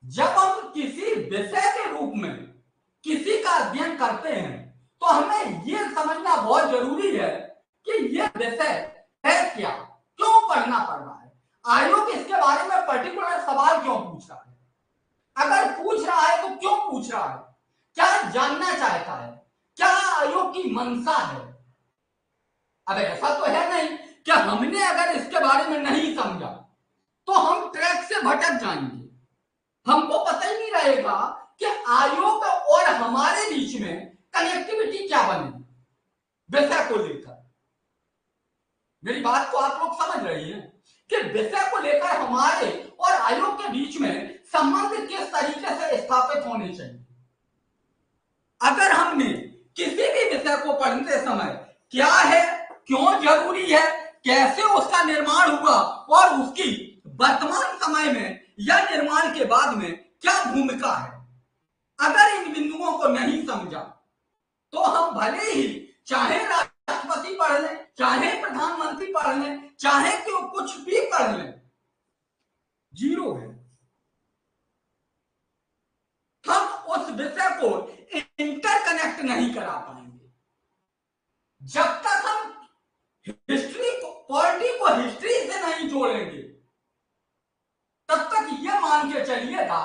जब हम किसी विषय के रूप में किसी का अध्ययन करते हैं तो हमें यह समझना बहुत जरूरी है कि यह विषय है क्या, क्यों पढ़ना पड़ रहा है, आयोग इसके बारे में पर्टिकुलर सवाल क्यों पूछ रहा है, अगर पूछ रहा है तो क्यों पूछ रहा है, क्या जानना चाहता है, क्या आयोग की मंशा है। अब ऐसा तो है नहीं कि हमने अगर इसके बारे में नहीं समझा तो हम ट्रैक से भटक जाएंगे, हमको पता ही नहीं रहेगा कि आयोग और हमारे बीच में कनेक्टिविटी क्या बनेगी विषय को लेकर। मेरी बात को आप लोग समझ रही हैं कि विषय को लेकर हमारे और आयोग के बीच में संबंध किस तरीके से स्थापित होने चाहिए। अगर हमने किसी भी विषय को पढ़ते समय क्या है, क्यों जरूरी है, कैसे उसका निर्माण हुआ और उसकी वर्तमान समय में या निर्माण के बाद में क्या भूमिका है, अगर इन बिंदुओं को नहीं समझा तो हम भले ही चाहे राष्ट्रपति पढ़ लें, चाहे प्रधानमंत्री पढ़ लें, चाहे क्यों कुछ भी पढ़ लें, जीरो है। हम उस विषय को इंटरकनेक्ट नहीं करा पाएंगे जब तक हम हिस्ट्री को, पॉलिटी को हिस्ट्री से नहीं जोड़ेंगे, तब तक यह मान के चलिएगा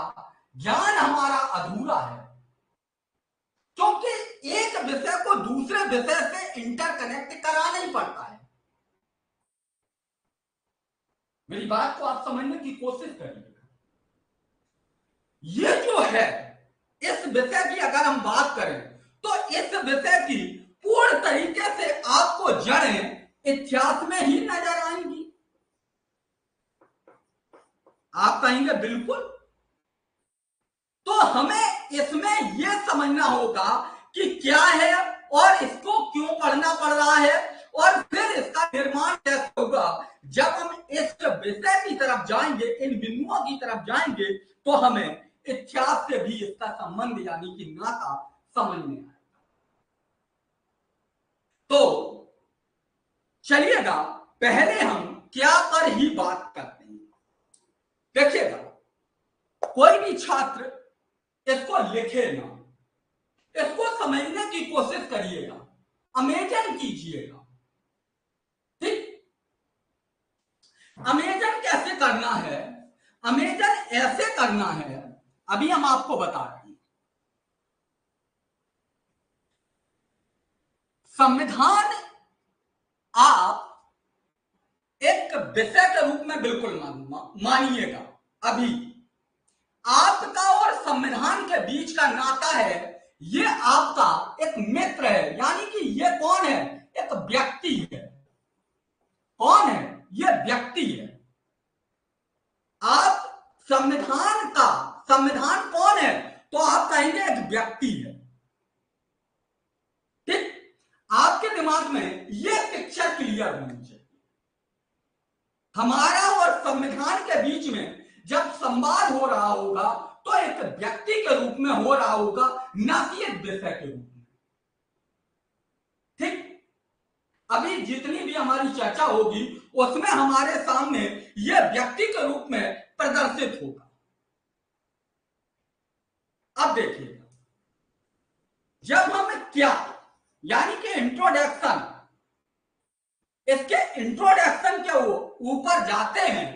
ज्ञान हमारा अधूरा है, क्योंकि एक विषय को दूसरे विषय से इंटरकनेक्ट कराना ही पड़ता है। मेरी बात को आप समझने की कोशिश करिएगा। ये जो है इस विषय की अगर हम बात करें तो इस विषय की पूर्ण तरीके से आपको जड़ें इतिहास में ही नजर आएंगी। आप कहेंगे बिल्कुल, तो हमें इसमें यह समझना होगा कि क्या है और इसको क्यों पढ़ना पड़ रहा है और फिर इसका निर्माण कैसे होगा। जब हम इस विषय की तरफ जाएंगे, इन बिंदुओं की तरफ जाएंगे, तो हमें इतिहास से भी इसका संबंध यानी कि नाता समझ में आएगा। तो चलिएगा पहले हम क्या पर ही बात करते हैं। देखिएगा, कोई भी छात्र इसको लिखे ना, इसको समझने की कोशिश करिएगा, अमेजन कीजिएगा। ठीक, अमेजन कैसे करना है, अमेजन ऐसे करना है, अभी हम आपको बता रहे हैं। संविधान आप एक विषय के रूप में बिल्कुल मानिएगा। अभी आपका और संविधान के बीच का नाता है, ये आपका एक मित्र है, यानी कि ये कौन है, एक व्यक्ति है। कौन है, ये व्यक्ति है। आप संविधान कौन है, तो आप कहेंगे एक व्यक्ति है। ठीक, आपके दिमाग में यह पिक्चर क्लियर होनी चाहिए। हमारा और संविधान के बीच में जब संवाद हो रहा होगा तो एक व्यक्ति के रूप में हो रहा होगा, ना कि एक विषय के रूप में। ठीक, अभी जितनी भी हमारी चर्चा होगी उसमें हमारे सामने यह व्यक्ति के रूप में प्रदर्शित होगा। अब देखिएगा, जब हम क्या यानी कि इंट्रोडक्शन, इसके इंट्रोडक्शन के ऊपर जाते हैं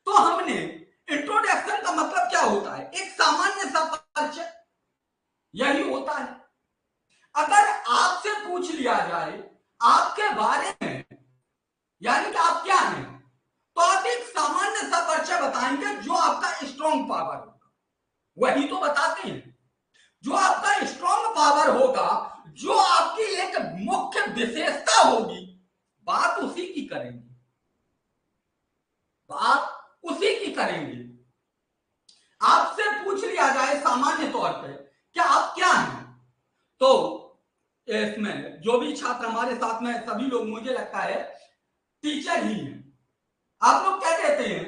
तो हमने इंट्रोडक्शन का मतलब क्या होता है, एक सामान्य सा परिचय, यही होता है। अगर आपसे पूछ लिया जाए आपके बारे में, यानी कि आप क्या हैं, तो आप एक सामान्य सा परिचय बताएंगे जो आपका स्ट्रॉन्ग पावर होगा, वही तो बताते हैं। जो आपका स्ट्रॉन्ग पावर होगा, जो आपकी एक मुख्य विशेषता होगी, बात उसी की करेंगे, बात उसी की करेंगे। आपसे पूछ लिया जाए सामान्य तौर पे क्या आप क्या हैं, तो इसमें जो भी छात्र हमारे साथ में सभी लोग मुझे लगता है टीचर ही हैं। आप लोग क्या कहते हैं,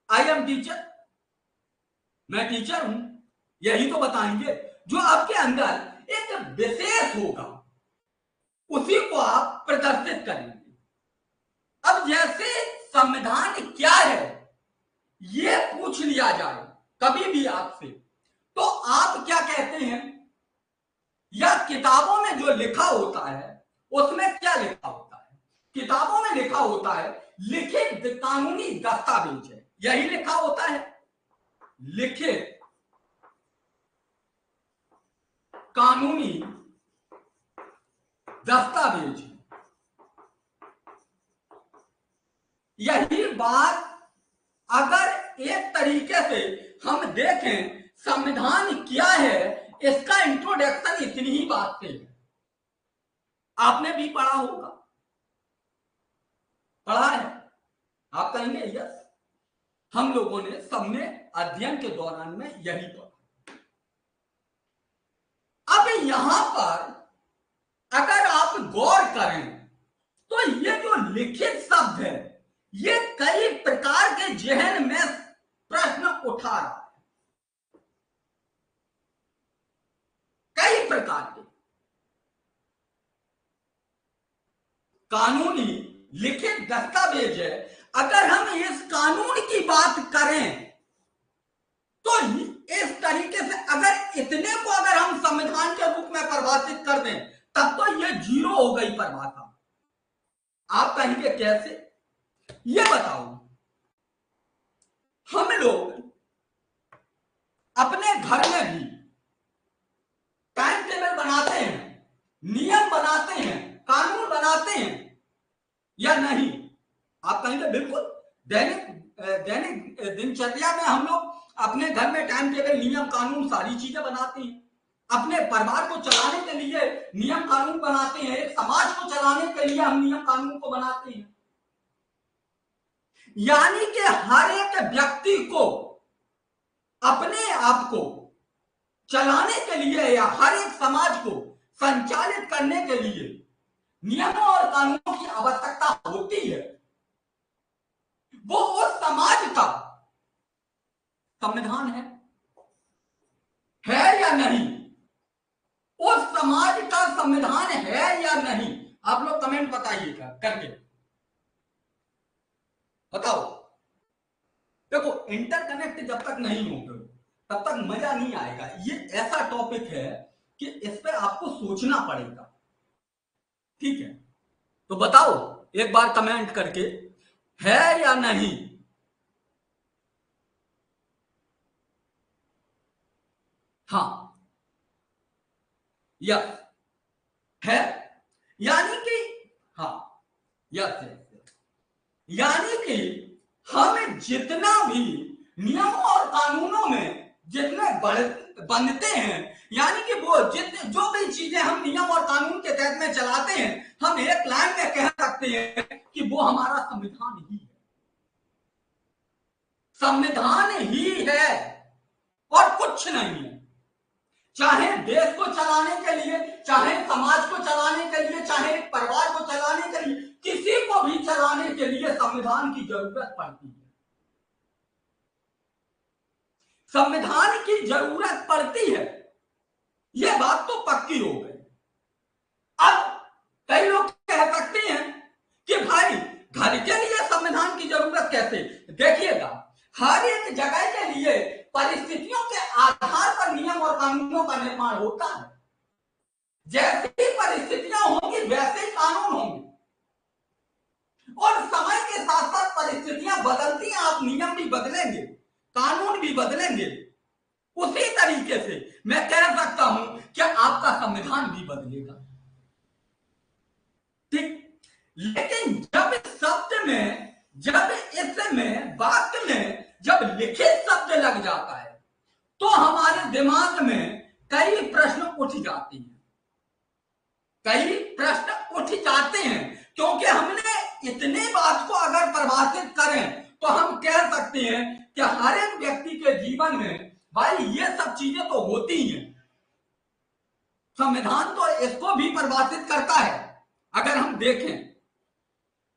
आई एम टीचर, मैं टीचर हूं, यही तो बताएंगे। जो आपके अंदर एक विशेष होगा उसी को आप प्रदर्शित करेंगे। अब जैसे संविधान क्या है ये पूछ लिया जाए कभी भी आपसे, तो आप क्या कहते हैं, या किताबों में जो लिखा होता है उसमें क्या लिखा होता है? किताबों में लिखा होता है लिखित कानूनी दस्तावेज है, यही लिखा होता है, लिखित कानूनी दस्तावेज। यही बात अगर एक तरीके से हम देखें संविधान क्या है, इसका इंट्रोडक्शन इतनी ही बात से है। आपने भी पढ़ा होगा, पढ़ा है? आप कहेंगे यस, हम लोगों ने सबने अध्ययन के दौरान में यही पढ़ा। अब यहां पर अगर आप गौर करें तो ये जो लिखित शब्द है ये कई प्रकार के जहन में प्रश्न उठा रहा है, कई प्रकार के कानूनी लिखित दस्तावेज है। अगर हम इस कानून की बात करें तो इस तरीके से अगर इतने को अगर हम संविधान के रूप में परिभाषित कर दें तब तो ये जीरो हो गई परिभाषा। आप कहेंगे कैसे, ये बताओ। हम लोग अपने घर में भी टाइम टेबल बनाते हैं, नियम बनाते हैं, कानून बनाते हैं या नहीं? आप कहेंगे बिल्कुल, दैनिक दिनचर्या में हम लोग अपने घर में टाइम टेबल, नियम कानून सारी चीजें बनाते हैं। अपने परिवार को चलाने के लिए नियम कानून बनाते हैं, एक समाज को चलाने के लिए हम नियम कानून को बनाते हैं। यानी कि हर एक व्यक्ति को अपने आप को चलाने के लिए या हर एक समाज को संचालित करने के लिए नियमों और कानूनों की आवश्यकता होती है। वो उस समाज का संविधान है या नहीं? उस समाज का संविधान है या नहीं? आप लोग कमेंट बताइएगा करके बताओ। देखो, इंटरकनेक्ट जब तक नहीं होगा तब तक मजा नहीं आएगा। ये ऐसा टॉपिक है कि इस पे आपको सोचना पड़ेगा, ठीक है? तो बताओ एक बार कमेंट करके, है या नहीं? हाँ, यस है, यानी कि हाँ, यस, यानी कि हम जितना भी नियमों और कानूनों में जितने बनते हैं, यानी कि वो जितने जो भी चीजें हम नियम और कानून के तहत में चलाते हैं, हम एक लाइन में कह सकते हैं कि वो हमारा संविधान ही है। संविधान ही है और कुछ नहीं है। चाहे देश को चलाने के लिए, चाहे समाज को चलाने के लिए, चाहे परिवार को चलाने के लिए, किसी को भी चलाने के लिए संविधान की जरूरत पड़ती है। संविधान की जरूरत पड़ती है, यह बात तो पक्की हो गई। अब कई लोग कह सकते हैं कि भाई घर के लिए संविधान की जरूरत कैसे? देखिएगा, हर एक जगह के लिए परिस्थितियों के आधार पर नियम और कानूनों का निर्माण होता है। जैसी परिस्थितियां होंगी वैसे ही कानून होंगे, और समय के साथ साथ परिस्थितियां बदलती हैं, आप नियम भी बदलेंगे, कानून भी बदलेंगे। उसी तरीके से मैं कह सकता हूं कि आपका संविधान भी बदलेगा, ठीक? लेकिन जब शब्द में, जब इसमें वाक्य में जब लिखित शब्द लग जाता है तो हमारे दिमाग में कई प्रश्न उठ जाते हैं, कई प्रश्न उठ जाते हैं, क्योंकि हमने इतनी बात को अगर परिभाषित करें तो हम कह सकते हैं कि हर एक व्यक्ति के जीवन में भाई ये सब चीजें तो होती हैं। संविधान तो इसको भी परिभाषित करता है अगर हम देखें,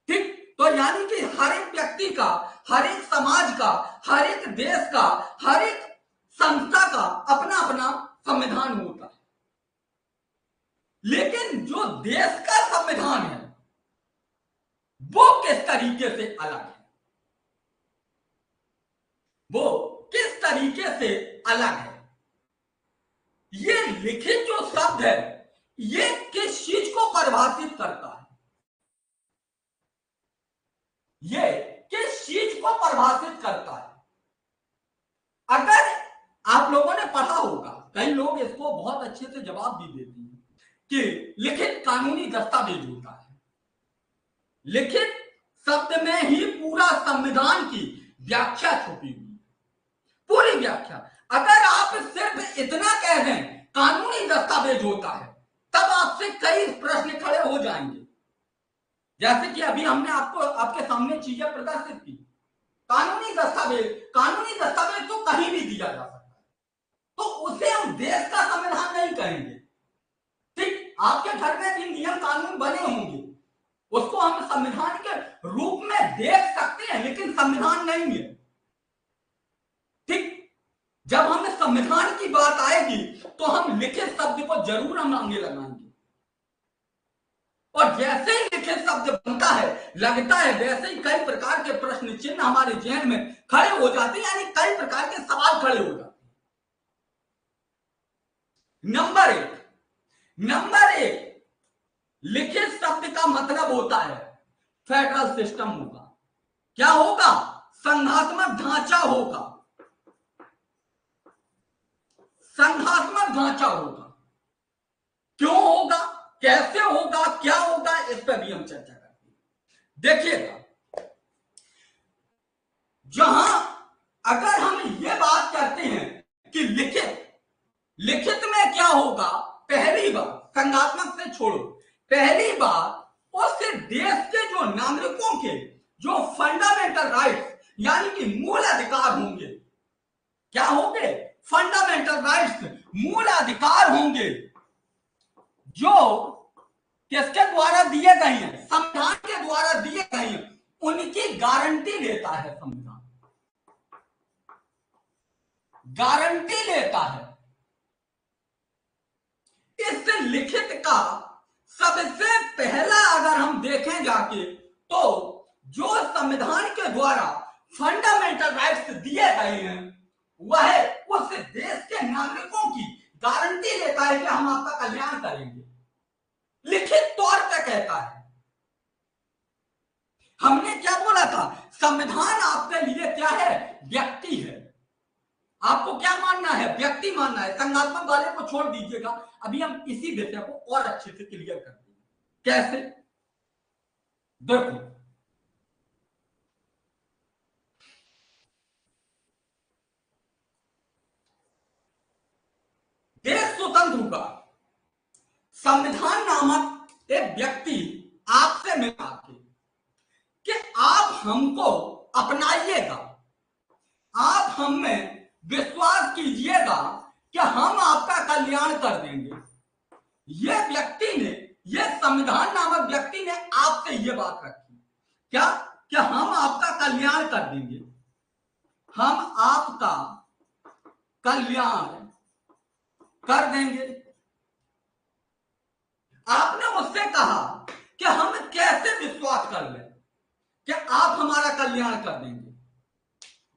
ठीक? तो यानी कि हर एक व्यक्ति का, हर एक समाज का, हर एक देश का, हर एक संस्था का अपना अपना संविधान होता है। लेकिन जो देश का संविधान है वो किस तरीके से अलग है, वो किस तरीके से अलग है। ये लिखित जो शब्द है ये किस चीज को परिभाषित करता है, ये किस चीज को परिभाषित करता है? अगर आप लोगों ने पढ़ा होगा, कई लोग इसको बहुत अच्छे से जवाब भी देते हैं कि लिखित कानूनी दस्तावेज होता है। लिखित शब्द में ही पूरा संविधान की व्याख्या छुपी हुई है, पूरी व्याख्या। अगर आप सिर्फ इतना कह दें कानूनी दस्तावेज होता है, तब आपसे कई प्रश्न खड़े हो जाएंगे। जैसे कि अभी हमने आपको आपके सामने चीजें प्रदर्शित की। कानूनी दस्तावेज तो कहीं भी दिया जा सकता है, तो उसे हम देश का संविधान नहीं कहेंगे। ठीक, आपके घर में भी नियम कानून बने होंगे, उसको हम संविधान के रूप में देख सकते हैं, लेकिन संविधान नहीं है। ठीक, जब हम संविधान की बात आएगी तो हम लिखित शब्द को जरूर हम आगे लगाएंगे, और जैसे ही लिखित शब्द बनता है, लगता है, वैसे ही कई प्रकार के प्रश्न चिन्ह हमारे जहन में खड़े हो जाते हैं, यानी कई प्रकार के सवाल खड़े हो जाते हैं। नंबर एक, लिखित शब्द का मतलब होता है फेडरल सिस्टम होगा। क्या होगा? संघात्मक ढांचा होगा, संघात्मक ढांचा होगा। क्यों होगा, कैसे होगा, क्या होगा, इस पर भी हम चर्चा करते हैं। देखिएगा, जहां अगर हम ये बात करते हैं कि लिखित में क्या होगा, पहली बात, संघात्मक से छोड़ो, पहली बात उस देश के जो नागरिकों के जो फंडामेंटल राइट्स यानी कि मूल अधिकार होंगे, क्या होंगे? फंडामेंटल राइट्स, मूल अधिकार होंगे, जो किसके द्वारा दिए गए हैं? संविधान के द्वारा दिए गए हैं, उनकी गारंटी लेता है संविधान, गारंटी लेता है। इस लिखित का सबसे पहला अगर हम देखें जाके, तो जो संविधान के द्वारा फंडामेंटल राइट्स दिए गए हैं, वह उस देश के नागरिकों की गारंटी लेता है कि हम आपका कल्याण करेंगे, लिखित तौर पर कहता है। हमने क्या बोला था? संविधान आपके लिए क्या है? व्यक्ति है। आपको क्या मानना है? व्यक्ति मानना है। संघात्मक वाले को छोड़ दीजिएगा, अभी हम इसी विषय को और अच्छे से क्लियर करते हैं। कैसे? देखो, देश स्वतंत्र हुआ, संविधान नामक एक व्यक्ति आपसे मिला कि आप हमको अपनाइएगा, आप हम में विश्वास कीजिएगा कि हम आपका कल्याण कर देंगे। यह व्यक्ति ने, यह संविधान नामक व्यक्ति ने आपसे यह बात रखी, क्या? कि हम आपका कल्याण कर देंगे, हम आपका कल्याण कर देंगे। आपने उससे कहा कि हम कैसे विश्वास कर लें कि आप हमारा कल्याण कर देंगे।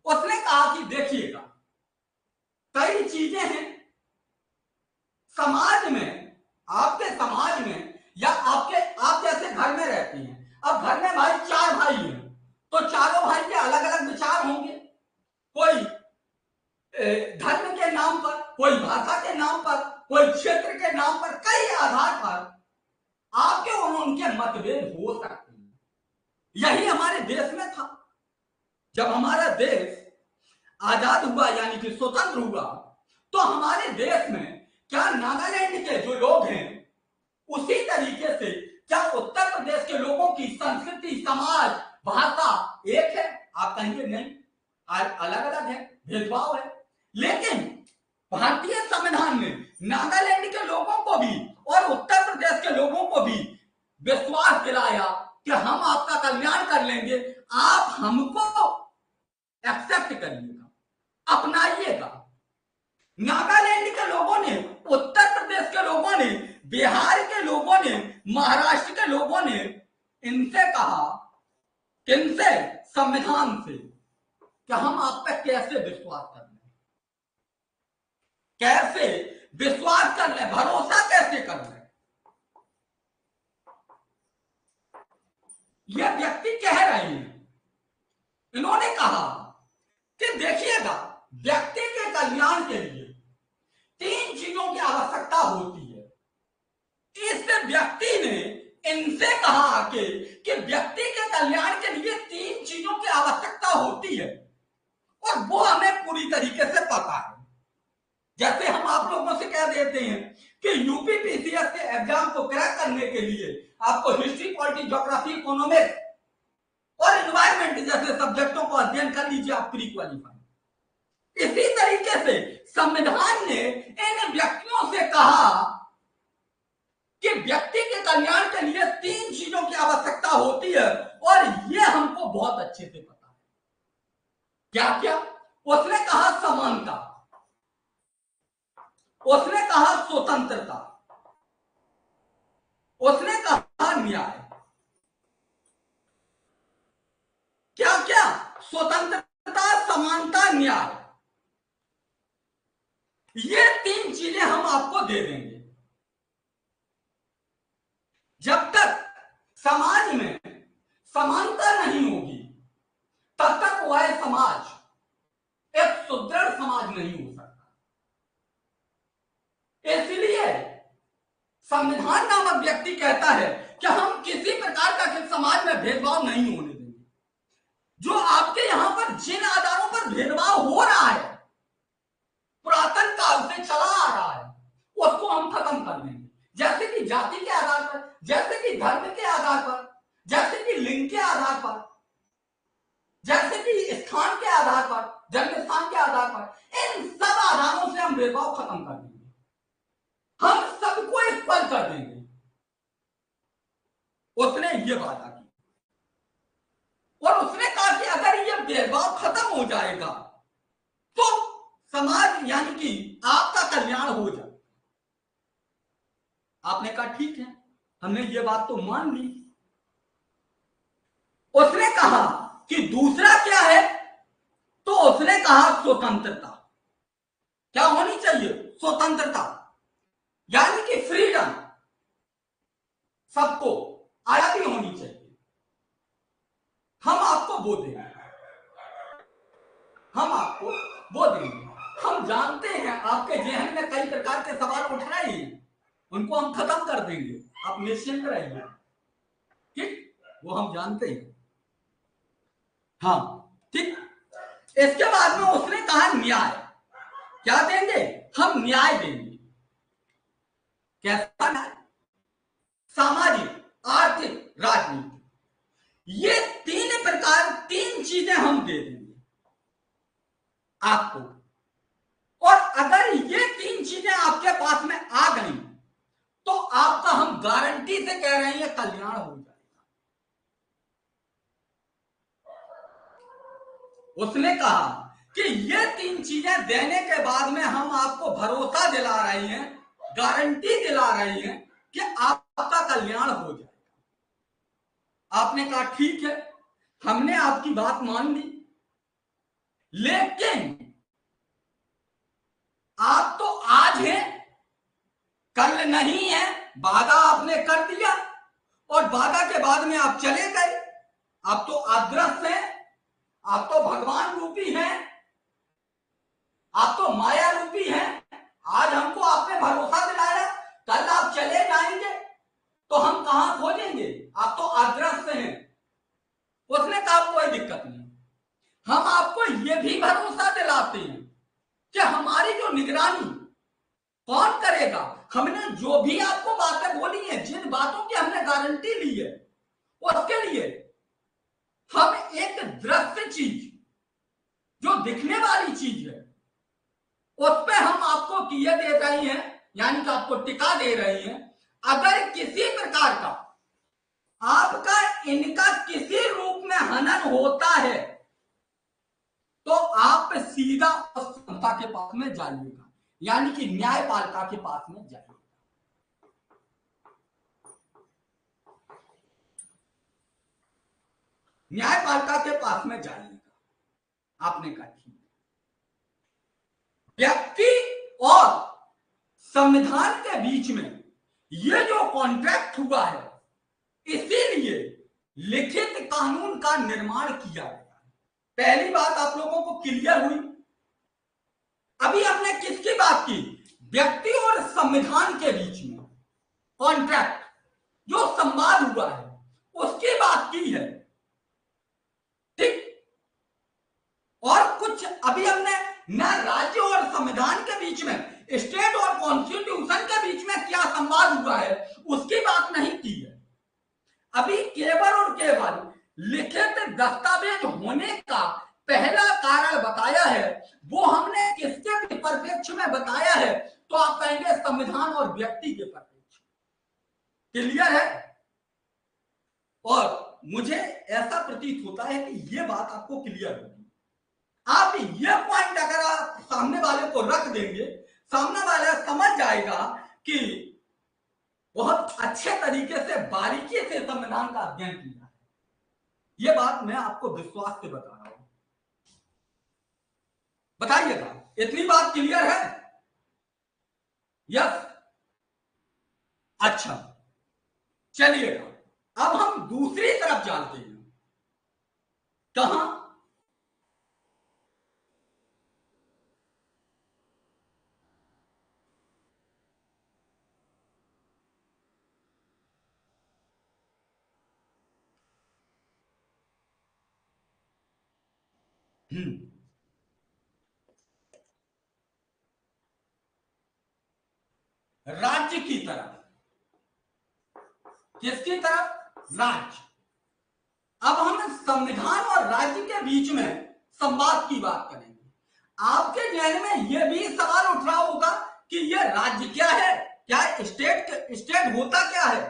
उसने कहा कि देखिएगा, कई चीजें हैं समाज में, आपके समाज में, या आप जैसे घर में रहती हैं, अब घर में भाई 4 भाई हैं, तो चारों भाई के अलग अलग विचार होंगे। कोई धर्म के नाम पर, कोई भाषा के नाम पर, कोई क्षेत्र के नाम पर, कई आधार पर आपके और उनके मतभेद हो सकते हैं। यही हमारे देश में था। जब हमारा देश आजाद हुआ यानी कि स्वतंत्र हुआ, तो हमारे देश में क्या नागालैंड के जो लोग हैं, उसी तरीके से क्या उत्तर प्रदेश के लोगों की संस्कृति, समाज, भाषा एक है? आप कहेंगे नहीं, अलग अलग है, भेदभाव है। लेकिन भारतीय संविधान में नागालैंड के लोगों को भी और उत्तर प्रदेश के लोगों को भी विश्वास दिलाया कि हम आपका कल्याण कर लेंगे, आप हमको एक्सेप्ट करिएगा, अपनाइएगा। नागालैंड के लोगों ने, उत्तर प्रदेश के लोगों ने, बिहार के लोगों ने, महाराष्ट्र के लोगों ने इनसे कहा, किनसे? संविधान से, कि हम आप पे कैसे विश्वास कर लें। कैसे विश्वास कर ले, भरोसा कैसे कर ले। ये व्यक्ति कह रहे हैं, इन्होंने कहा कि देखिएगा, व्यक्ति के कल्याण के लिए 3 चीजों की आवश्यकता होती है। इस व्यक्ति ने इनसे कहा कि व्यक्ति के कल्याण के लिए 3 चीजों की आवश्यकता होती है और वो हमें पूरी तरीके से पता है। जैसे हम आप लोगों से कह देते हैं कि यूपी पीसीएस के एग्जाम को क्रैक करने के लिए आपको हिस्ट्री, पॉलिटिक्स, ज्योग्राफी, इकोनॉमिक्स और एनवायरमेंट जैसे सब्जेक्टों को अध्ययन कर लीजिए, आप प्री क्वालिफाई। इसी तरीके से संविधान ने इन व्यक्तियों से कहा कि व्यक्ति के कल्याण के लिए 3 चीजों की आवश्यकता होती है और ये हमको बहुत अच्छे से पता है। क्या क्या? उसने कहा समानता, उसने कहा स्वतंत्रता, उसने कहा न्याय। क्या क्या? स्वतंत्रता, समानता, न्याय। ये 3 चीजें हम आपको दे देंगे। जब तक समाज में समानता नहीं होगी तब तक वह समाज एक सुदृढ़ समाज नहीं हो सकता। इसलिए संविधान नामक व्यक्ति कहता है कि हम किसी प्रकार का समाज में भेदभाव नहीं होने देंगे। जो आपके यहां पर जिन आधारों पर भेदभाव हो रहा है, पुरातन काल से चला आ रहा है, उसको हम खत्म कर देंगे। जैसे कि जाति के आधार पर, जैसे कि धर्म के आधार पर, जैसे कि लिंग के आधार पर, जैसे कि स्थान के आधार पर, जन्म स्थान के आधार पर, इन सब आधारों से हम भेदभाव खत्म कर देंगे। हम सबको इक्वल कर देंगे। उसने ये वादा की और उसने कहा कि अगर ये भेदभाव खत्म हो जाएगा तो समाज यानी कि आपका कल्याण हो जाए। आपने कहा ठीक है, हमने ये बात तो मान ली। उसने कहा कि दूसरा क्या है, तो उसने कहा स्वतंत्रता। क्या होनी चाहिए? स्वतंत्रता, यानी कि फ्रीडम, सबको आजादी होनी चाहिए। हम आपको वो देंगे, हम आपको वो देंगे। हम जानते हैं आपके जहन में कई प्रकार के सवाल उठ रहे हैं, उनको हम खत्म कर देंगे, आप निश्चिंत रहिए। ठीक, वो हम जानते हैं। हाँ ठीक। इसके बाद में उसने कहा न्याय। क्या देंगे? हम न्याय देंगे। कैसा न्याय? सामाजिक, आर्थिक, राजनीतिक, ये 3 प्रकार, 3 चीजें हम दे देंगे आपको। और अगर ये 3 चीजें आपके पास में आ गई तो आपका हम गारंटी से कह रहे हैं कल्याण हो जाएगा। उसने कहा कि ये 3 चीजें देने के बाद में हम आपको भरोसा दिला रहे हैं, गारंटी दिला रहे हैं कि आपका कल्याण हो जाएगा। आपने कहा ठीक है, हमने आपकी बात मान ली, लेकिन आप तो आज हैं, कल नहीं है। वादा आपने कर दिया और वादा के बाद में आप चले गए। आप तो अदृश्य हैं, आप तो भगवान रूपी हैं, आप तो माया रूपी हैं। आज हमको आपने भरोसा दिलाया, कल आप चले जाएंगे तो हम कहां खोजेंगे? आप तो अदृश्य हैं। उसने कहा कोई दिक्कत नहीं, हम आपको यह भी भरोसा दिलाते हैं कि हमारी जो निगरानी कौन करेगा। हमने जो भी आपको बातें बोली हैं, जिन बातों की हमने गारंटी ली है, उसके लिए हम एक दृश्य चीज, जो दिखने वाली चीज है, उस पे हम आपको किए दे रहे हैं, यानी कि आपको टिका दे रहे हैं। अगर किसी प्रकार का आपका इनका किसी रूप में हनन होता है तो आप सीधा उस संस्था के पास में जाइएगा, यानी कि न्यायपालिका के पास में जाइएगा। न्यायपालिका के पास में जाइएगा। आपने कहा ठीक। व्यक्ति और संविधान के बीच में ये जो कॉन्ट्रैक्ट हुआ है, इसीलिए लिखित कानून का निर्माण किया गया। पहली बात आप लोगों को क्लियर हुई। अभी हमने किसकी बात की? व्यक्ति और संविधान के बीच में कॉन्ट्रैक्ट, जो संवाद हुआ है, उसकी बात की है, ठीक। और कुछ अभी हमने न राज्य और संविधान के बीच में, स्टेट और कॉन्स्टिट्यूशन के बीच में क्या संवाद हुआ है, उसकी बात नहीं की है। अभी केवल और केवल लिखित दस्तावेज होने का पहला कारण बताया है, वो हमने किसके परिप्रेक्ष्य में बताया है? तो आप कहेंगे संविधान और व्यक्ति के परिप्रेक्ष्य। क्लियर है? और मुझे ऐसा प्रतीत होता है कि ये बात आपको क्लियर होगी। आप ये पॉइंट अगर आप सामने वाले को रख देंगे, सामने वाला समझ जाएगा कि बहुत अच्छे तरीके से, बारीकी से संविधान का अध्ययन किया है। ये बात मैं आपको विश्वास से बता रहा हूं। बताइएगा, इतनी बात क्लियर है? यस? अच्छा, चलिएगा अब हम दूसरी तरफ जानते हैं। कहां? राज्य की तरफ। किसकी तरफ? राज्य। अब हम संविधान और राज्य के बीच में संवाद की बात करेंगे। आपके जहन में यह भी सवाल उठ रहा होगा कि यह राज्य क्या है, क्या स्टेट होता क्या है,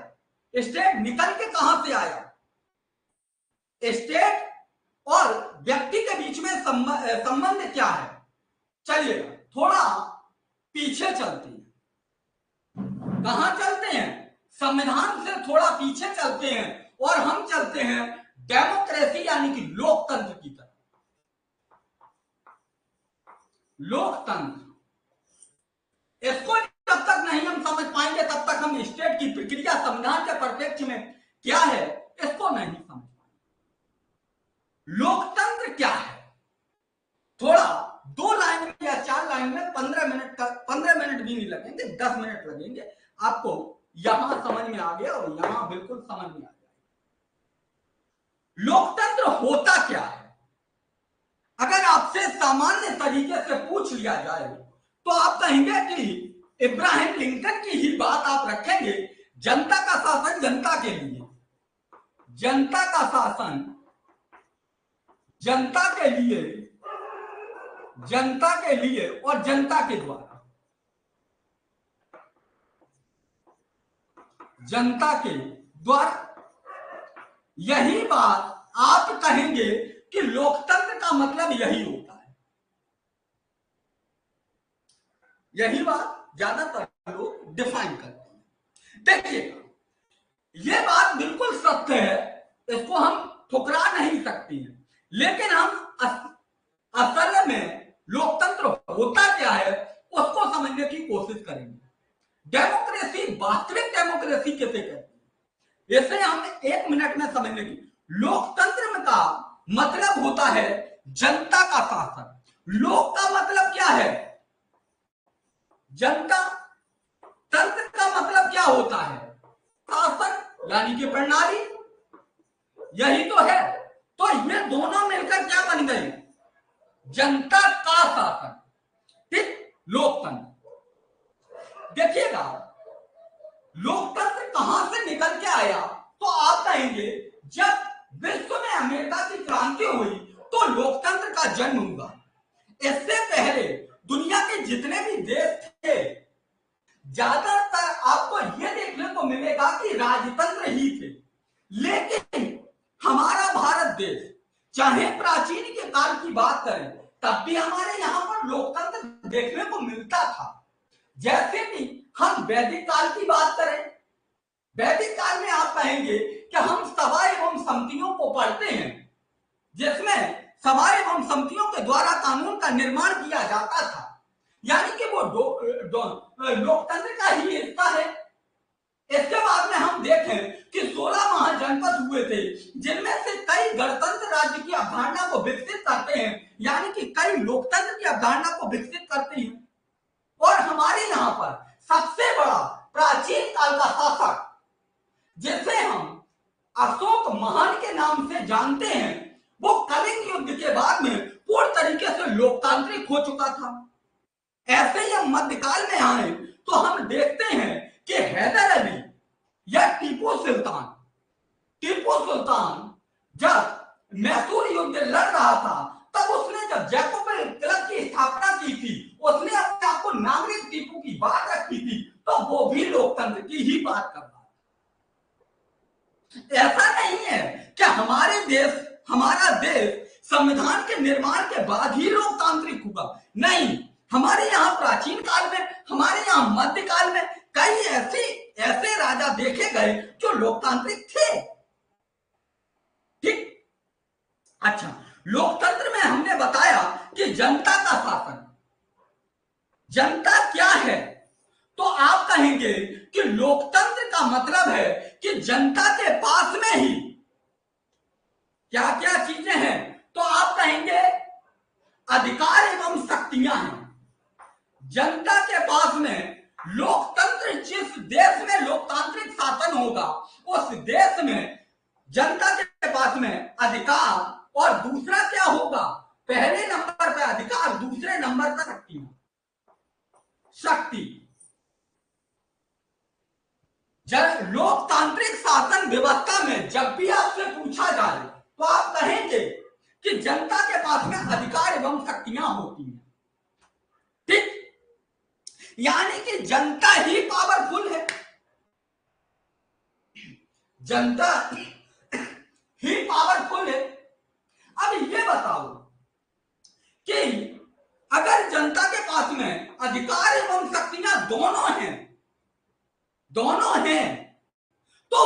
स्टेट निकल के कहां से आया? स्टेट और व्यक्ति के बीच में संबंध क्या है? चलिए थोड़ा पीछे चलते हैं। कहां चलते हैं? संविधान से थोड़ा पीछे चलते हैं और हम चलते हैं डेमोक्रेसी यानी कि लोकतंत्र की तरफ। लोकतंत्र, इसको जब तक नहीं हम समझ पाएंगे तब तक हम स्टेट की प्रक्रिया संविधान के परिप्रेक्ष्य में क्या है इसको नहीं समझ पाएंगे। लोकतंत्र क्या है? थोड़ा 2 लाइन में या 4 लाइन में 15 मिनट भी नहीं लगेंगे, 10 मिनट लगेंगे, आपको यहां समझ में आ गया और यहां बिल्कुल समझ में आ गया। लोकतंत्र होता क्या है? अगर आपसे सामान्य तरीके से पूछ लिया जाए तो आप कहेंगे कि इब्राहिम लिंकन की ही बात आप रखेंगे। जनता का शासन जनता के लिए, जनता का शासन जनता के लिए, जनता के लिए और जनता के द्वारा, जनता के द्वारा। यही बात आप कहेंगे कि लोकतंत्र का मतलब यही होता है। यही बात ज्यादातर लोग डिफाइन करते हैं। देखिएगा, यह बात बिल्कुल सत्य है, इसको हम ठुकरा नहीं सकते हैं, लेकिन हम असल में लोकतंत्र होता क्या है उसको समझने की कोशिश करेंगे। डेमोक्रेसी, वास्तविक डेमोक्रेसी किसे कहते हैं, इसे हम 1 मिनट में समझने की। लोकतंत्र का मतलब होता है जनता का शासन। लोक का मतलब क्या है? जनता। तंत्र का मतलब क्या होता है? शासन यानी कि प्रणाली। यही तो है। तो ये दोनों मिलकर क्या बन गए? जनता का शासन, ठीक, लोकतंत्र। देखिएगा, लोकतंत्र कहां से निकल के आया तो आप कहेंगे जब विश्व में अमेरिका की क्रांति हुई तो लोकतंत्र का जन्म हुआ। इससे पहले दुनिया के जितने भी देश थे, ज्यादातर आपको यह देखने को मिलेगा कि राजतंत्र ही थे। लेकिन हमारा भारत देश, चाहे प्राचीन के काल की बात करें, तब भी हमारे यहां पर लोकतंत्र देखने को मिलता था। जैसे कि हम वैदिक काल की बात करें, वैदिक काल में आप कहेंगे कि हम सभा एवं समितियों को पढ़ते हैं, जिसमें सभा एवं समितियों के द्वारा कानून का निर्माण किया जाता था। यानी कि वो लोकतंत्र का ही हिस्सा है। इसके बाद में हम देखें कि 16 महाजनपद हुए थे, जिनमें से कई गणतंत्र राज्य की अवधारणा को विकसित करते हैं, यानी कि कई लोकतंत्र की अवधारणा को विकसित करते हैं। और हमारे यहाँ पर सबसे बड़ा प्राचीन काल का शासक, जिसे हम अशोक महान के नाम से जानते हैं, वो कलिंग युद्ध के बाद में पूर्ण तरीके से लोकतांत्रिक हो चुका था। ऐसे ही हम मध्यकाल में आए तो हम देखते हैं कि हैदर अली या टीपू सुल्तान जब मैसूर युद्ध लड़ रहा था, तब उसने जब जयपुर क्लब की स्थापना की थी, उसने अपने आप को नागरिक टीपू की बात रखी थी, तो वो भी लोकतंत्र की ही बात कर रहा है। ऐसा नहीं है कि हमारा देश संविधान के निर्माण के बाद ही लोकतांत्रिक हुआ, नहीं। हमारे यहाँ प्राचीन काल में, हमारे यहाँ मध्यकाल में कई ऐसे राजा देखे गए जो लोकतांत्रिक थे। ठीक। अच्छा, लोकतंत्र में हमने बताया कि जनता का शासन। जनता क्या है? तो आप कहेंगे कि लोकतंत्र का मतलब है कि जनता के पास में ही क्या क्या चीजें हैं। तो आप कहेंगे अधिकार एवं शक्तियां हैं। जनता के पास में लोकतंत्र, जिस देश में लोकतांत्रिक शासन होगा, उस देश में जनता के पास में अधिकार, और दूसरा क्या होगा? पहले नंबर पर अधिकार, दूसरे नंबर पर शक्ति। जब लोकतांत्रिक शासन व्यवस्था में जब भी आपसे पूछा जाए तो आप कहेंगे कि जनता के पास में अधिकार एवं शक्तियां होती हैं। ठीक। यानी कि जनता ही पावरफुल है, जनता ही पावरफुल है। अब ये बताओ कि अगर जनता के पास में अधिकार एवं शक्तियां दोनों हैं, तो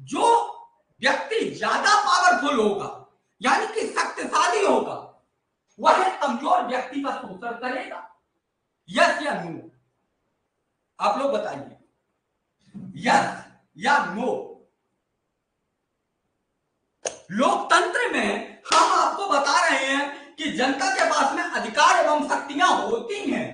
जो व्यक्ति ज्यादा पावरफुल होगा, यानी कि शक्तिशाली होगा, वह कमजोर व्यक्ति का शोषण करेगा। यस या नो? आप लोग बताइए, यस या नो? लोकतंत्र में हम आपको बता रहे हैं कि जनता के पास में अधिकार एवं शक्तियां होती हैं,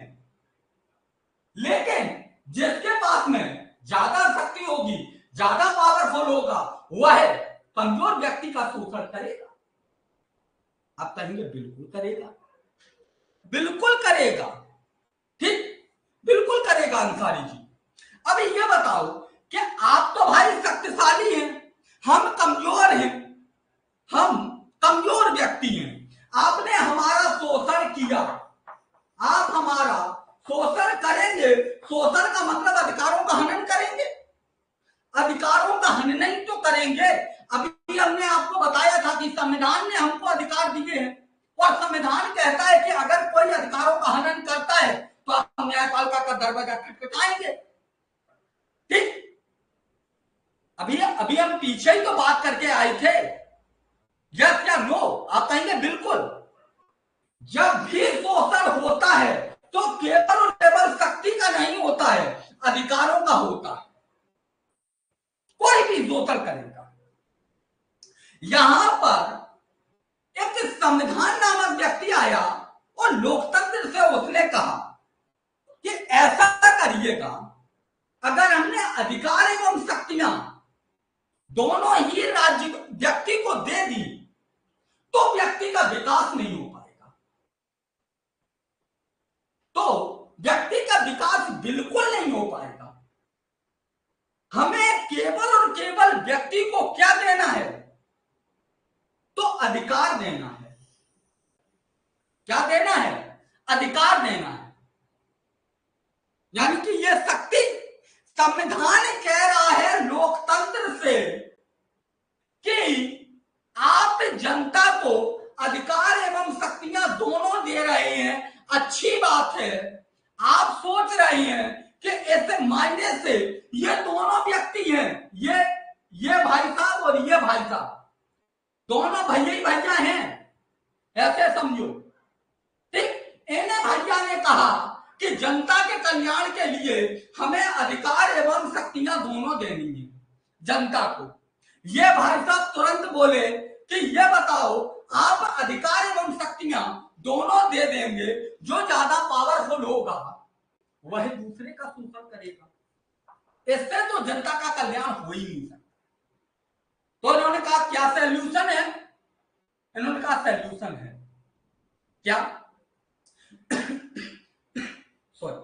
लेकिन जिसके पास में ज्यादा शक्ति होगी, ज्यादा पावरफुल होगा, वह कमजोर व्यक्ति का शोषण करेगा। आप कहेंगे बिल्कुल करेगा, बिल्कुल करेगा। ठीक, बिल्कुल करेगा अंसारी जी। अब ये बताओ कि आप तो भाई शक्तिशाली हैं, हम कमजोर हैं, हम कमजोर व्यक्ति हैं, आपने हमारा शोषण किया, आप हमारा शोषण करेंगे। शोषण का मतलब अधिकारों का हनन करेंगे, अधिकारों का हनन ही तो करेंगे। अभी हमने आपको बताया था कि संविधान ने हमको अधिकार दिए हैं, और संविधान कहता है कि अगर कोई अधिकारों का हनन करता है तो हम न्यायपालिका का दरवाजा खटखटाएंगे। ठीक। अभी हम पीछे ही तो बात करके आए थे। यस या नो? आप कहेंगे बिल्कुल। जब भी शोषण होता है तो केवल और केवल शक्ति का नहीं होता है, अधिकारों का होता है। कोई भी शोषण करेगा। यहां पर एक संविधान नामक व्यक्ति आया और लोकतंत्र से उसने कहा कि ऐसा करिएगा, अगर हमने अधिकार एवं शक्तियां दोनों ही राज्य व्यक्ति को दे दी तो व्यक्ति का विकास नहीं हो पाएगा। तो व्यक्ति का विकास बिल्कुल नहीं हो पाएगा। हमें केवल और केवल व्यक्ति को क्या देना है? तो अधिकार देना है। क्या देना है? अधिकार देना है। यानी कि यह शक्ति, संविधान कह रहा है लोकतंत्र से कि आप जनता को अधिकार एवं शक्तियां दोनों दे रहे हैं, अच्छी बात है। आप सोच रहे हैं कि ऐसे मायने से ये दोनों व्यक्ति हैं, ये भाई साहब और ये भाई साहब, दोनों भैया ही भैया हैं, ऐसे समझो। ठीक। इन्हें भैया ने कहा कि जनता के कल्याण के लिए हमें अधिकार एवं शक्तियां दोनों देनी है जनता को। ये भाई साहब तुरंत बोले कि ये बताओ आप अधिकार एवं शक्तियां दोनों दे देंगे, जो ज्यादा पावरफुल होगा वह दूसरे का शोषण करेगा, इससे तो जनता का कल्याण हो ही नहीं सकता। तो इन्होंने कहा क्या सॉल्यूशन है? इन्होंने कहा सॉल्यूशन है क्या? सॉरी,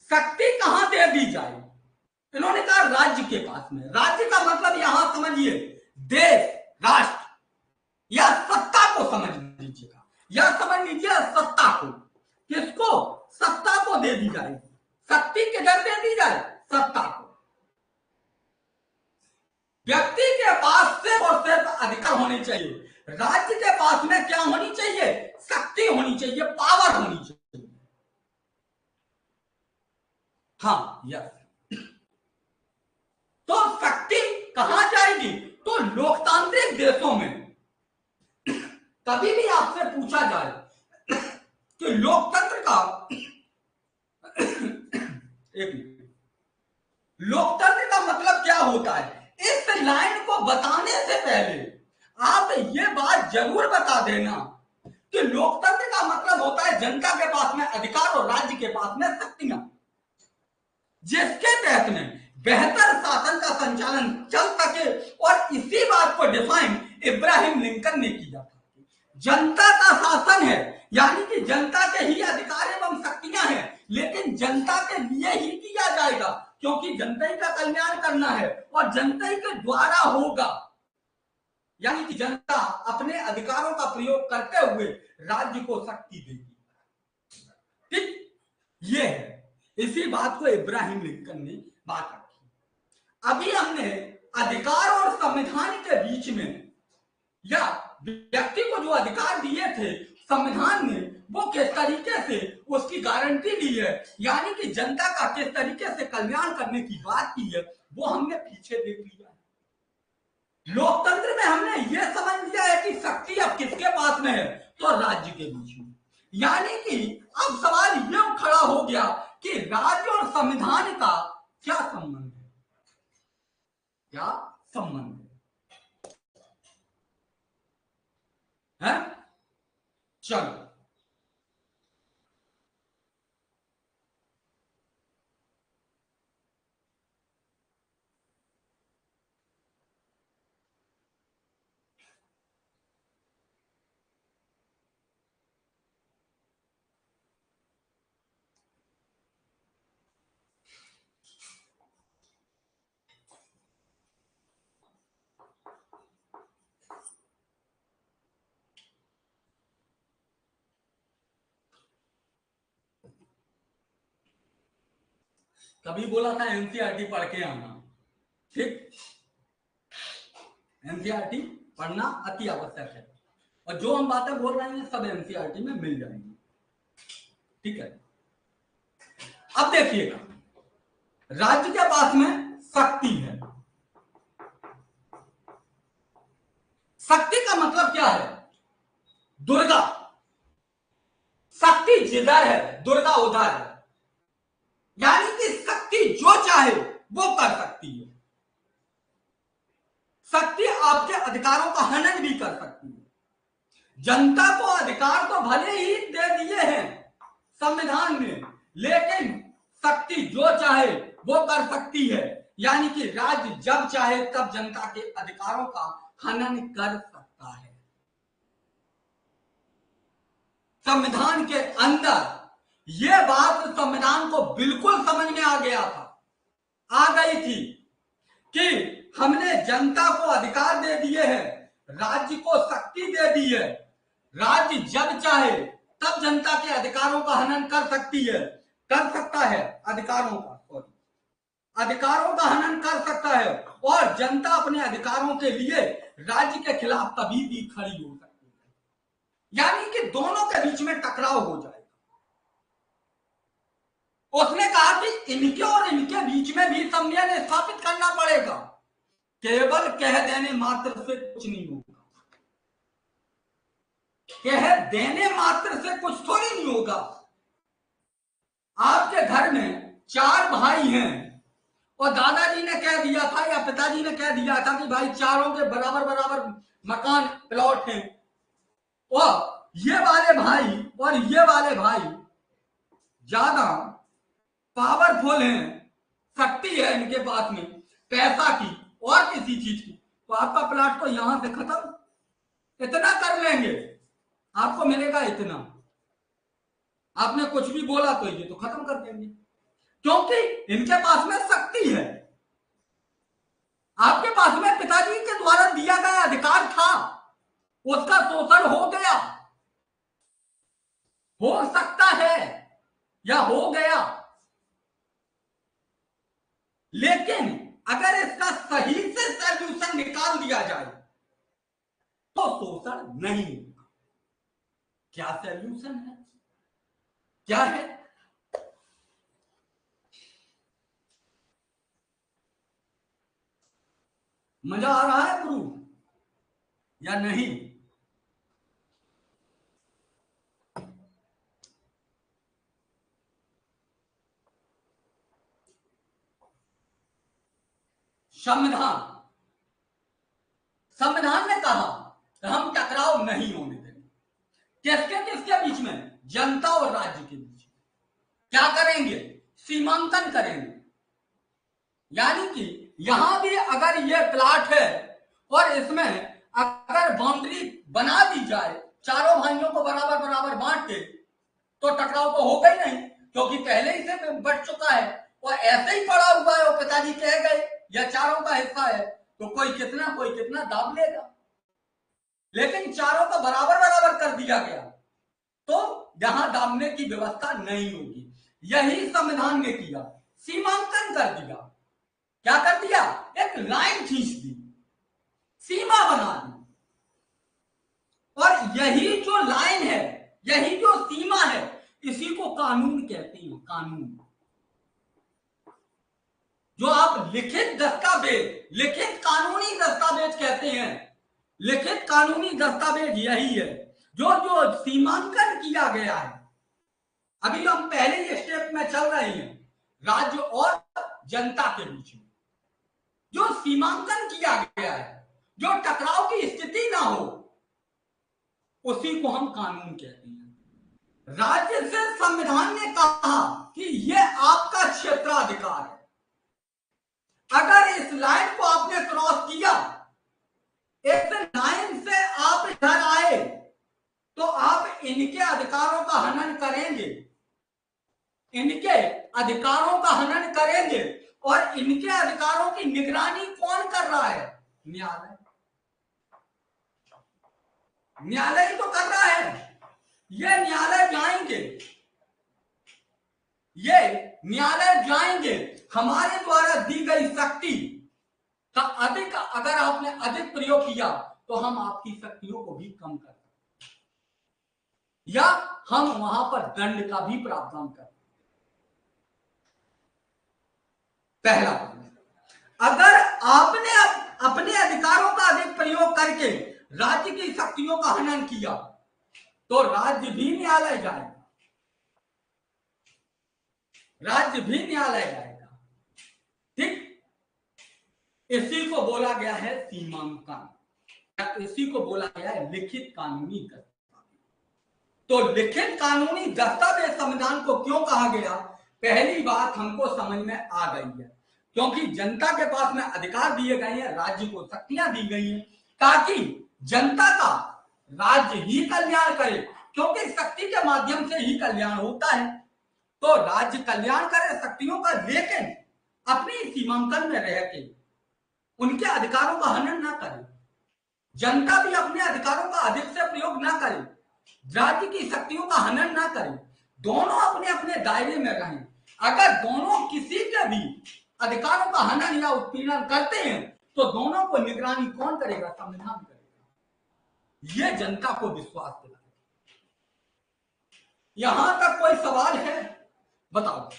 शक्ति कहां दे दी जाए? इन्होंने कहा राज्य के पास में। राज्य का मतलब यहां समझिए देश, राष्ट्र या सत्ता को समझ लीजिएगा, या समझ लीजिए सत्ता को। किसको? सत्ता को दे दी जाए। शक्ति किधर दे दी जाए? सत्ता को। व्यक्ति के पास सिर्फ और सिर्फ अधिकार होने चाहिए, राज्य के पास में क्या होनी चाहिए? शक्ति होनी चाहिए, पावर होनी चाहिए। हाँ, यस। तो शक्ति कहां जाएगी? तो लोकतांत्रिक देशों में कभी भी आपसे पूछा जाए कि लोकतंत्र का एक मिनट, लोकतंत्र का मतलब क्या होता है, इस लाइन को बताने से पहले आप ये बात जरूर बता देना कि लोकतंत्र का मतलब होता है जनता के पास में अधिकार और राज्य के पास में शक्तियां, जिसके तहत में बेहतर शासन का संचालन चल सके। और इसी बात को डिफाइन इब्राहिम लिंकन ने किया था। जनता का शासन है, यानी कि जनता के ही अधिकार एवं शक्तियां हैं, लेकिन जनता के लिए ही किया जाएगा, क्योंकि जनता ही का कल्याण करना है और जनता ही के द्वारा होगा। यानी कि जनता अपने अधिकारों का प्रयोग करते हुए राज्य को शक्ति देगी। ठीक, ये है। इसी बात को इब्राहिम लिंकन ने बात रखी। अभी हमने अधिकार और संविधान के बीच में, या व्यक्ति को जो अधिकार दिए थे संविधान ने, वो किस तरीके से उसकी गारंटी दी है, यानी कि जनता का किस तरीके से कल्याण करने की बात की है, वो हमने पीछे देख लिया है। लोकतंत्र में हमने ये समझ लिया है कि शक्ति अब किसके पास में है? तो राज्य के बीच में। यानी कि अब सवाल ये खड़ा हो गया कि राज्य और संविधान का क्या संबंध है? क्या संबंध है? चलो, कभी बोला था एनसीईआरटी पढ़ के आना। ठीक, एनसीईआरटी पढ़ना अति आवश्यक है, और जो हम बातें बोल रहे हैं सब एनसीईआरटी में मिल जाएंगी। ठीक है, अब देखिएगा, राज्य के पास में शक्ति है। शक्ति का मतलब क्या है? दुर्गा। शक्ति जिधर है दुर्गा उधर है, यानी कि शक्ति जो चाहे वो कर सकती है। शक्ति आपके अधिकारों का हनन भी कर सकती है। जनता को अधिकार तो भले ही दे दिए हैं संविधान में, लेकिन शक्ति जो चाहे वो कर सकती है, यानी कि राज्य जब चाहे तब जनता के अधिकारों का हनन कर सकता है। संविधान के अंदर यह बात संविधान को बिल्कुल समझ में आ गया था, आ गई थी कि हमने जनता को अधिकार दे दिए हैं, राज्य को शक्ति दे दी है। राज्य जब चाहे तब जनता के अधिकारों का हनन कर सकती है, कर सकता है, अधिकारों का हनन कर सकता है, और जनता अपने अधिकारों के लिए राज्य के खिलाफ तभी भी खड़ी हो सकती है, यानी कि दोनों के बीच में टकराव हो जाएगा। उसने कहा कि इनके और इनके बीच में भी संविधान स्थापित करना पड़ेगा, केवल कह देने मात्र से कुछ नहीं होगा। कह देने मात्र से कुछ थोड़ी नहीं होगा। आपके घर में 4 भाई हैं और दादाजी ने कह दिया था या पिताजी ने कह दिया था कि भाई चारों के बराबर बराबर मकान प्लॉट हैं, और ये वाले भाई और ये वाले भाई ज्यादा पावरफुल हैं, शक्ति है इनके पास में पैसा की और किसी चीज की, तो आपका प्लॉट तो यहां से खत्म, इतना कर लेंगे आपको मिलेगा इतना, आपने कुछ भी बोला तो ये तो खत्म कर देंगे, क्योंकि इनके पास में शक्ति है। आपके पास में पिताजी के द्वारा दिया गया अधिकार था, उसका शोषण हो गया, हो सकता है या हो गया, लेकिन अगर इसका सही से सॉल्यूशन निकाल दिया जाए तो शोषण नहीं होगा। क्या सॉल्यूशन है, क्या है? मजा आ रहा है गुरु या नहीं? संविधान संविधान ने कहा कि हम टकराव नहीं होने देंगे। किसके किसके बीच में? जनता और राज्य के बीच में। क्या करेंगे? सीमांकन करेंगे, यानी कि यहां भी अगर ये प्लाट है और इसमें अगर बाउंड्री बना दी जाए, चारों भाइयों को बराबर बराबर बांट के, तो टकराव तो होगा ही नहीं, क्योंकि पहले ही से बढ़ चुका है और ऐसे ही पड़ा हुआ है, और पिताजी कह गए या चारों का हिस्सा है, तो कोई कितना दाब लेगा। लेकिन चारों का बराबर बराबर कर दिया गया तो यहां दाबने की व्यवस्था नहीं होगी। यही संविधान ने किया, सीमांकन कर दिया। क्या कर दिया? एक लाइन खींच दी, सीमा बना दी, और यही जो लाइन है, यही जो सीमा है, इसी को कानून कहते हैं। कानून, जो आप लिखित दस्तावेज, लिखित कानूनी दस्तावेज कहते हैं, लिखित कानूनी दस्तावेज यही है जो जो सीमांकन किया गया है। अभी हम पहले ही स्टेप में चल रहे हैं, राज्य और जनता के बीच में जो सीमांकन किया गया है, जो टकराव की स्थिति ना हो, उसी को हम कानून कहते हैं। राज्य से संविधान ने कहा कि यह आपका क्षेत्राधिकार है, अगर इस लाइन को आपने क्रॉस किया, इस लाइन से आप इधर आए, तो आप इनके अधिकारों का हनन करेंगे, इनके अधिकारों का हनन करेंगे। और इनके अधिकारों की निगरानी कौन कर रहा है? न्यायालय। न्यायालय ही तो कर रहा है। ये न्यायालय जाएंगे, ये न्यायालय जाएंगे, हमारे द्वारा दी गई शक्ति का अधिक अगर आपने अधिक प्रयोग किया तो हम आपकी शक्तियों को भी कम कर सकते, या हम वहां पर दंड का भी प्रावधान कर। पहला, अगर आपने अपने अधिकारों का अधिक प्रयोग करके राज्य की शक्तियों का हनन किया तो राज्य भी न्यायालय जाएगा, राज्य भी न्यायालय जाएगा। ठीक, इसी को बोला गया है सीमांकन, इसी को बोला गया है लिखित कानूनी दस्तावेज। तो लिखित कानूनी दस्तावेज संविधान को क्यों कहा गया? पहली बात हमको समझ में आ गई है, क्योंकि जनता के पास में अधिकार दिए गए हैं, राज्य को शक्तियां दी गई हैं, ताकि जनता का राज्य ही कल्याण करे, क्योंकि शक्ति के माध्यम से ही कल्याण होता है। तो राज्य कल्याण करे शक्तियों का, लेकिन अपनी सीमांकन में रह के उनके अधिकारों का हनन ना करे, जनता भी अपने अधिकारों का अधिक से प्रयोग ना करे, राज्य की शक्तियों का हनन ना करे, दोनों अपने अपने दायरे में रहें। अगर दोनों किसी के भी अधिकारों का हनन या उत्पीड़न करते हैं तो दोनों को निगरानी कौन करेगा? संविधान करेगा। यह जनता को विश्वास दिलाएगा। यहां तक कोई सवाल है? बताओ।